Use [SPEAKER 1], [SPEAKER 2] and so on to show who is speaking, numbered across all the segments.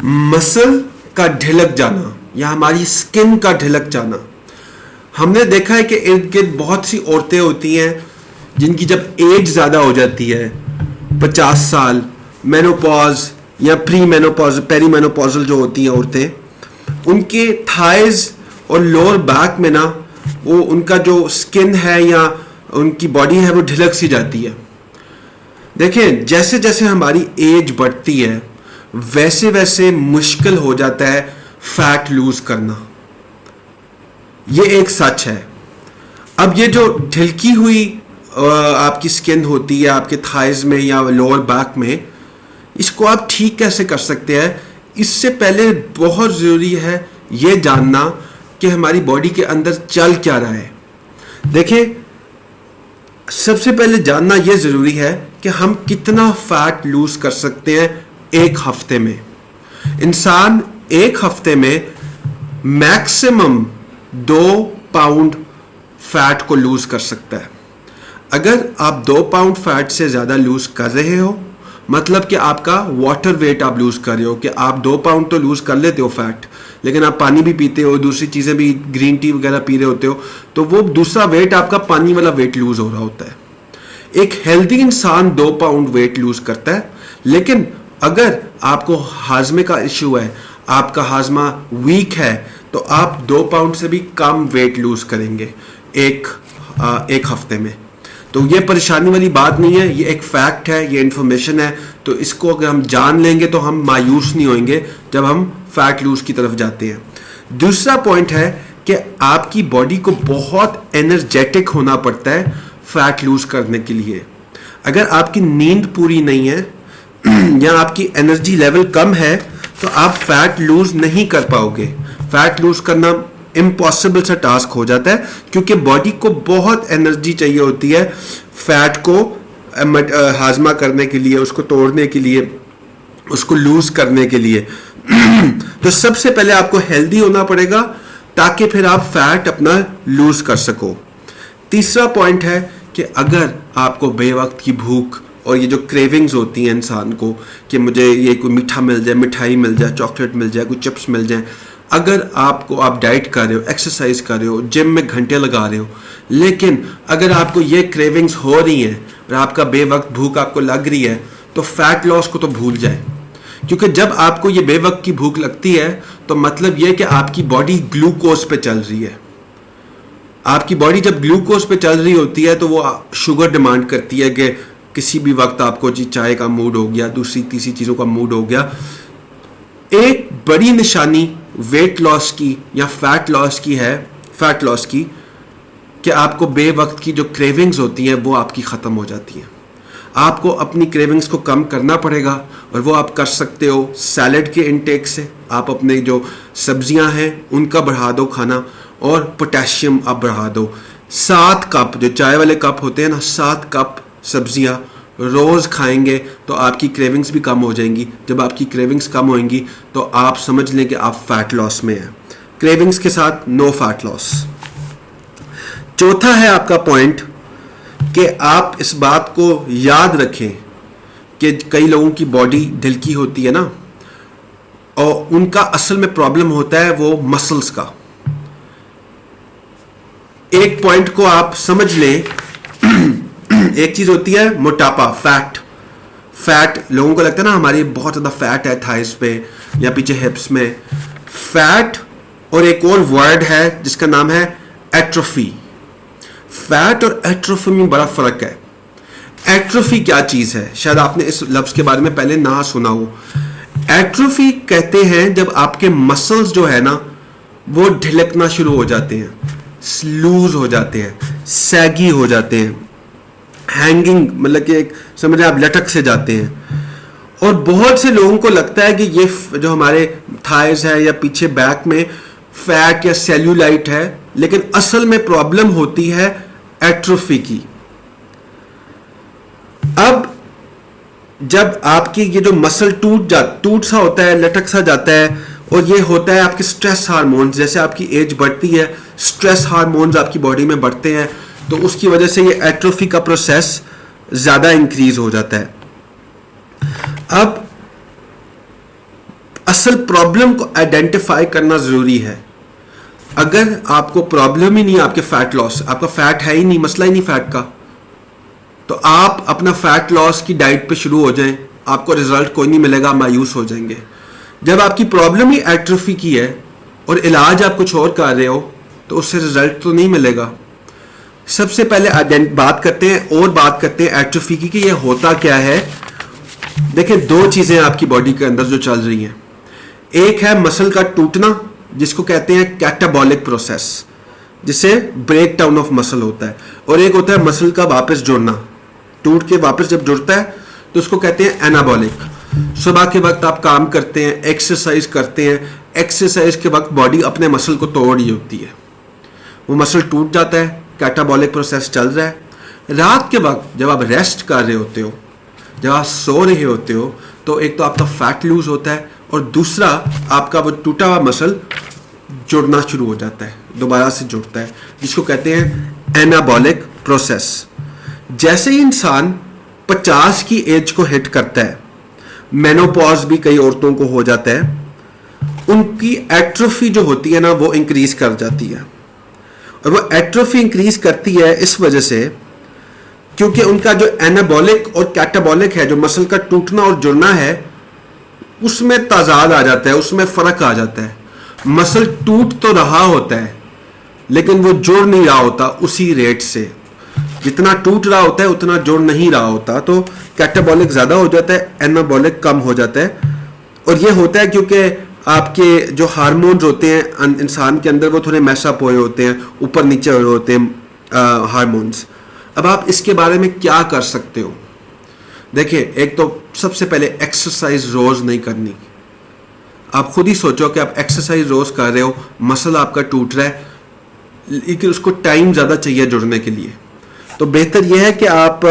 [SPEAKER 1] Muscle का ढिलक जाना या हमारी स्किन का ढिलक जाना, हमने देखा है कि इर्द गिर्द बहुत सी औरतें होती हैं जिनकी जब एज ज़्यादा हो जाती है, 50 साल, मेनोपॉज या प्री मेनोपॉज पेरी मेनोपॉजल जो होती हैं औरतें, उनके थाइज और लोअर बैक में ना वो उनका जो स्किन है या उनकी बॉडी है वो ढिलक सी जाती है। देखें, जैसे जैसे हमारी एज बढ़ती है वैसे वैसे मुश्किल हो जाता है फैट लूज करना, ये एक सच है। अब ये जो ढिलकी हुई आपकी स्किन होती है आपके थाइज में या लोअर बैक में, इसको आप ठीक कैसे कर सकते हैं? इससे पहले बहुत ज़रूरी है ये जानना कि हमारी बॉडी के अंदर चल क्या रहा है। देखिए, सबसे पहले जानना यह ज़रूरी है कि हम कितना फैट लूज कर सकते हैं एक हफ्ते में। इंसान एक हफ्ते में मैक्सिमम 2 पाउंड फैट को लूज कर सकता है। अगर आप 2 पाउंड फैट से ज़्यादा लूज कर रहे हो, मतलब कि आपका वाटर वेट आप लूज कर रहे हो, कि आप 2 पाउंड तो लूज कर लेते हो फैट, लेकिन आप पानी भी पीते हो, दूसरी चीज़ें भी, ग्रीन टी वगैरह पी रहे होते हो, तो वो दूसरा वेट आपका पानी वाला वेट लूज हो रहा होता है। एक हेल्दी इंसान 2 पाउंड वेट लूज करता है, लेकिन अगर आपको हाजमे का इश्यू है, आपका हाजमा वीक है, तो आप 2 पाउंड से भी कम वेट लूज करेंगे एक हफ्ते में। तो ये परेशानी वाली बात नहीं है, ये एक फैक्ट है, ये इन्फॉर्मेशन है। तो इसको अगर हम जान लेंगे तो हम मायूस नहीं होंगे जब हम फैट लूज की तरफ जाते हैं। दूसरा पॉइंट है कि आपकी बॉडी को बहुत एनर्जेटिक होना पड़ता है फैट लूज करने के लिए। अगर आपकी नींद पूरी नहीं है या आपकी एनर्जी लेवल कम है तो आप फैट लूज नहीं कर पाओगे। फैट लूज करना इम्पॉसिबल सा टास्क हो जाता है, क्योंकि बॉडी को बहुत एनर्जी चाहिए होती है फैट को हाजमा करने के लिए, उसको तोड़ने के लिए, उसको लूज करने के लिए। तो सबसे पहले आपको हेल्दी होना पड़ेगा ताकि फिर आप फैट अपना लूज कर सको। तीसरा पॉइंट है कि अगर आपको बेवक्त की भूख और ये जो क्रेविंग्स होती हैं इंसान को कि मुझे ये कोई मीठा मिल जाए, मिठाई मिल जाए, चॉकलेट मिल जाए, कोई चिप्स मिल जाए, अगर आप डाइट कर रहे हो, एक्सरसाइज कर रहे हो, जिम में घंटे लगा रहे हो, लेकिन अगर आपको ये क्रेविंग्स हो रही हैं और आपका बेवक्त भूख आपको लग रही है, तो फैट लॉस को तो भूल जाए। क्योंकि जब आपको ये बेवक्त की भूख लगती है तो मतलब ये कि आपकी बॉडी ग्लूकोज पे चल रही है। आपकी बॉडी जब ग्लूकोज पे चल रही होती है तो वो शुगर डिमांड करती है कि किसी भी वक्त आपको जी चाय का मूड हो गया, दूसरी तीसरी चीज़ों का मूड हो गया। एक बड़ी निशानी वेट लॉस की या फैट लॉस की है, फैट लॉस की, कि आपको बेवक्त की जो क्रेविंग्स होती हैं वो आपकी ख़त्म हो जाती हैं। आपको अपनी क्रेविंग्स को कम करना पड़ेगा और वो आप कर सकते हो सैलड के इनटेक से। आप अपने जो सब्जियां हैं उनका बढ़ा दो खाना, और पोटेशियम आप बढ़ा दो। 7 कप जो चाय वाले कप होते हैं ना, 7 कप सब्जियां रोज़ खाएंगे तो आपकी क्रेविंग्स भी कम हो जाएंगी। जब आपकी क्रेविंग्स कम होंगी तो आप समझ लें कि आप फैट लॉस में हैं। क्रेविंग्स के साथ नो फैट लॉस। चौथा है आपका पॉइंट कि आप इस बात को याद रखें कि कई लोगों की बॉडी ढिलकी होती है ना, और उनका असल में प्रॉब्लम होता है वो मसल्स का। एक पॉइंट को आप समझ लें, एक चीज होती है मोटापा, फैट लोगों को लगता है ना हमारी बहुत ज्यादा फैट है थाइस पे या पीछे हिप्स में, फैट। और एक और वर्ड है जिसका नाम है एट्रोफी। फैट और एट्रोफी में बड़ा फर्क है। एट्रोफी क्या चीज है, शायद आपने इस लफ्ज के बारे में पहले ना सुना हो। एट्रोफी कहते हैं जब आपके मसल्स जो है ना वो ढिलकना शुरू हो जाते हैं, लूज हो जाते हैं, सैगी हो जाते हैं, हैंगिंग, मतलब कि एक समझे आप लटक से जाते हैं। और बहुत से लोगों को लगता है कि ये जो हमारे थाइस है या पीछे बैक में फैट या सेल्यूलाइट है, लेकिन असल में प्रॉब्लम होती है एट्रोफी की। अब जब आपकी ये जो मसल टूट सा होता है, लटक सा जाता है, और ये होता है आपके स्ट्रेस हार्मोन्स, जैसे आपकी एज बढ़ती है स्ट्रेस हार्मोन्स आपकी बॉडी में बढ़ते हैं, तो उसकी वजह से ये एट्रोफी का प्रोसेस ज़्यादा इंक्रीज हो जाता है। अब असल प्रॉब्लम को आइडेंटिफाई करना ज़रूरी है। अगर आपको प्रॉब्लम ही नहीं है आपके फैट लॉस, आपका फैट है ही नहीं, मसला ही नहीं फैट का, तो आप अपना फैट लॉस की डाइट पे शुरू हो जाएं, आपको रिजल्ट कोई नहीं मिलेगा, मायूस हो जाएंगे। जब आपकी प्रॉब्लम ही एट्रोफी की है और इलाज आप कुछ और कर रहे हो तो उससे रिजल्ट तो नहीं मिलेगा। सबसे पहले बात करते हैं एट्रोफी की कि ये होता क्या है। देखें, दो चीज़ें आपकी बॉडी के अंदर जो चल रही हैं, एक है मसल का टूटना जिसको कहते हैं कैटाबॉलिक प्रोसेस, जिसे ब्रेक डाउन ऑफ मसल होता है, और एक होता है मसल का वापस जुड़ना, टूट के वापस जब जुड़ता है तो उसको कहते हैं एनाबॉलिक। सुबह के वक्त आप काम करते हैं, एक्सरसाइज करते हैं, एक्सरसाइज के वक्त बॉडी अपने मसल को तोड़ रही होती है, वो मसल टूट जाता है, कैटाबॉलिक प्रोसेस चल रहा है। रात के वक्त जब आप रेस्ट कर रहे होते हो, जब आप सो रहे होते हो, तो एक तो आपका फैट लूज होता है और दूसरा आपका वो टूटा हुआ मसल जुड़ना शुरू हो जाता है, दोबारा से जुड़ता है, जिसको कहते हैं एनाबॉलिक प्रोसेस। जैसे ही इंसान 50 की एज को हिट करता है, मेनोपॉज भी कई औरतों को हो जाता है, उनकी एट्रोफी जो होती है ना वो इंक्रीज कर जाती है। और वो एट्रोफी इंक्रीज करती है इस वजह से क्योंकि उनका जो एनाबॉलिक और कैटाबॉलिक है, जो मसल का टूटना और जुड़ना है, उसमें तजाद आ जाता है, उसमें फर्क आ जाता है। मसल टूट तो रहा होता है लेकिन वो जुड़ नहीं रहा होता उसी रेट से, जितना टूट रहा होता है उतना जुड़ नहीं रहा होता, तो कैटाबॉलिक ज्यादा हो जाता है, एनाबॉलिक कम हो जाता है। और ये होता है क्योंकि आपके जो हार्मोन्स होते हैं इंसान के अंदर वो थोड़े मैशअप हुए होते हैं, ऊपर नीचे हुए होते हैं हार्मोन्स। अब आप इसके बारे में क्या कर सकते हो? देखिए, एक तो सबसे पहले एक्सरसाइज रोज नहीं करनी। आप खुद ही सोचो कि आप एक्सरसाइज रोज कर रहे हो, मसल आपका टूट रहा है लेकिन उसको टाइम ज़्यादा चाहिए जुड़ने के लिए, तो बेहतर यह है कि आप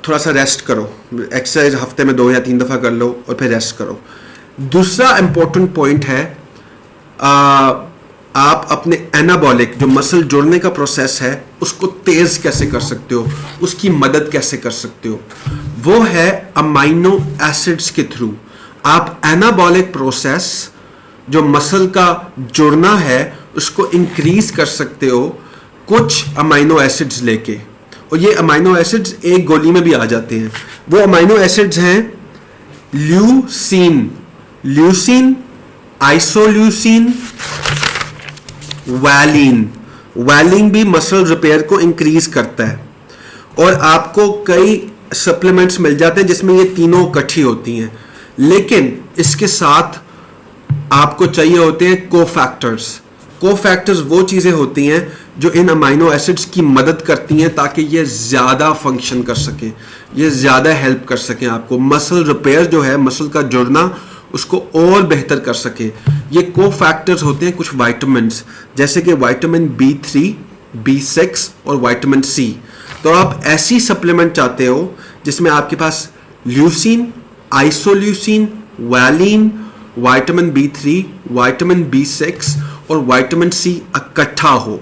[SPEAKER 1] थोड़ा सा रेस्ट करो, एक्सरसाइज हफ्ते में 2 या 3 दफ़ा कर लो और फिर रेस्ट करो। दूसरा इंपॉर्टेंट पॉइंट है, आप अपने एनाबॉलिक जो मसल जोड़ने का प्रोसेस है उसको तेज कैसे कर सकते हो, उसकी मदद कैसे कर सकते हो, वो है अमाइनो एसिड्स के थ्रू। आप एनाबॉलिक प्रोसेस जो मसल का जुड़ना है उसको इंक्रीज कर सकते हो कुछ अमाइनो एसिड्स लेके, और ये अमाइनो एसिड्स एक गोली में भी आ जाते हैं। वो अमाइनो एसिड्स हैं ल्यूसीन, आइसोल्यूसीन, वैलिन भी मसल रिपेयर को इंक्रीज करता है। और आपको कई सप्लीमेंट्स मिल जाते हैं जिसमें ये तीनों इकट्ठी होती हैं, लेकिन इसके साथ आपको चाहिए होते हैं कोफैक्टर्स वो चीज़ें होती हैं जो इन अमाइनो एसिड्स की मदद करती हैं ताकि ये ज़्यादा फंक्शन कर सकें, ये ज़्यादा हेल्प कर सकें आपको, मसल रिपेयर जो है, मसल का जुड़ना, उसको और बेहतर कर सकें। ये कोफैक्टर्स होते हैं कुछ वाइटामिन्स, जैसे कि विटामिन B3, B6 और विटामिन C। तो आप ऐसी सप्लीमेंट चाहते हो जिसमें आपके पास leucine, isoleucine, valine, vitamin B3, vitamin B6 और विटामिन C इकट्ठा हो।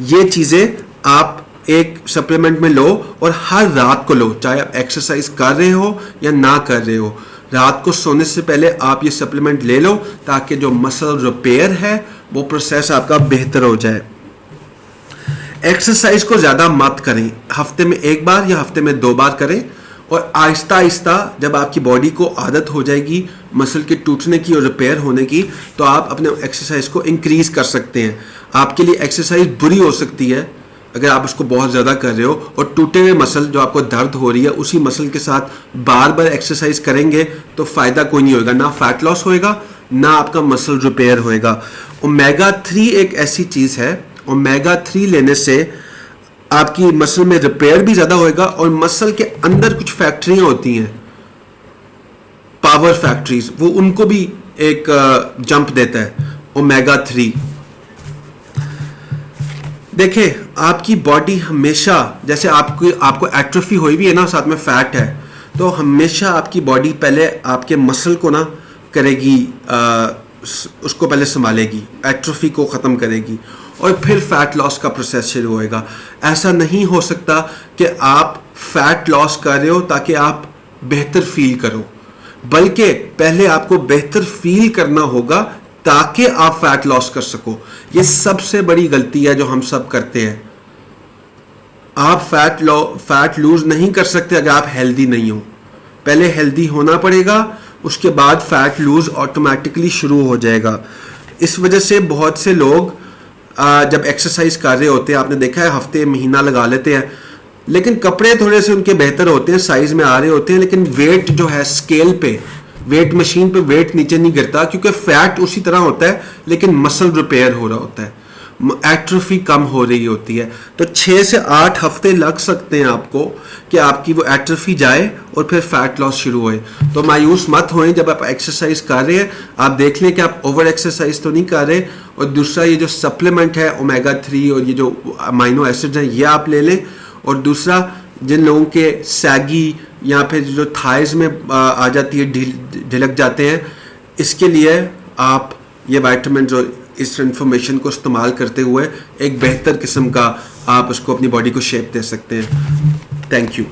[SPEAKER 1] ये चीज़ें आप एक सप्लीमेंट में लो और हर रात को लो, चाहे आप एक्सरसाइज कर रहे हो या ना कर रहे हो। रात को सोने से पहले आप ये सप्लीमेंट ले लो ताकि जो मसल रिपेयर है वो प्रोसेस आपका बेहतर हो जाए। एक्सरसाइज को ज़्यादा मत करें, हफ्ते में 1 बार या हफ्ते में 2 बार करें, और आहिस्ता आहिस्ता जब आपकी बॉडी को आदत हो जाएगी मसल के टूटने की और रिपेयर होने की, तो आप अपने एक्सरसाइज को इंक्रीज कर सकते हैं। आपके लिए एक्सरसाइज बुरी हो सकती है अगर आप उसको बहुत ज़्यादा कर रहे हो और टूटे हुए मसल जो आपको दर्द हो रही है उसी मसल के साथ बार बार एक्सरसाइज करेंगे तो फ़ायदा कोई नहीं होगा, ना फैट लॉस होएगा ना आपका मसल रिपेयर होएगा। ओमेगा 3 एक ऐसी चीज़ है, ओमेगा 3 लेने से आपकी मसल में रिपेयर भी ज़्यादा होएगा, और मसल के अंदर कुछ फैक्ट्रियाँ होती हैं, पावर फैक्ट्रीज, वो उनको भी एक जंप देता है ओमेगा 3। देखिए, आपकी बॉडी हमेशा, जैसे आपको एट्रोफी हुई भी है ना, साथ में फैट है, तो हमेशा आपकी बॉडी पहले आपके मसल को ना करेगी, उसको पहले संभालेगी, एट्रोफी को ख़त्म करेगी और फिर फैट लॉस का प्रोसेस शुरू होएगा। ऐसा नहीं हो सकता कि आप फैट लॉस कर रहे हो ताकि आप बेहतर फील करो। बल्कि पहले आपको बेहतर फील करना होगा ताकि आप फैट लॉस कर सको। ये सबसे बड़ी गलती है जो हम सब करते हैं। आप फैट लूज नहीं कर सकते अगर आप हेल्दी नहीं हो। पहले हेल्दी होना पड़ेगा, उसके बाद फैट लूज ऑटोमेटिकली शुरू हो जाएगा। इस वजह से बहुत से लोग जब एक्सरसाइज कर रहे होते हैं, आपने देखा है हफ्ते महीना लगा लेते हैं, लेकिन कपड़े थोड़े से उनके बेहतर होते हैं, साइज में आ रहे होते हैं, लेकिन वेट जो है स्केल पे, वेट मशीन पे वेट नीचे नहीं गिरता, क्योंकि फैट उसी तरह होता है लेकिन मसल रिपेयर हो रहा होता है, एट्रोफी कम हो रही होती है। तो 6 से 8 हफ्ते लग सकते हैं आपको कि आपकी वो एट्रोफी जाए और फिर फैट लॉस शुरू होए। तो मायूस मत होएं जब आप एक्सरसाइज कर रहे हैं, आप देख लें कि आप ओवर एक्सरसाइज तो नहीं कर रहे। और दूसरा, ये जो सप्लीमेंट है ओमेगा 3 और ये जो अमाइनो एसिड्स हैं, ये आप ले लें। और दूसरा, जिन लोगों के सैगी या फिर जो थाइज में आ जाती है, ढिलक जाते हैं, इसके लिए आप ये वाइटामिन और इस इंफॉर्मेशन को इस्तेमाल करते हुए एक बेहतर किस्म का आप उसको अपनी बॉडी को शेप दे सकते हैं। Thank you.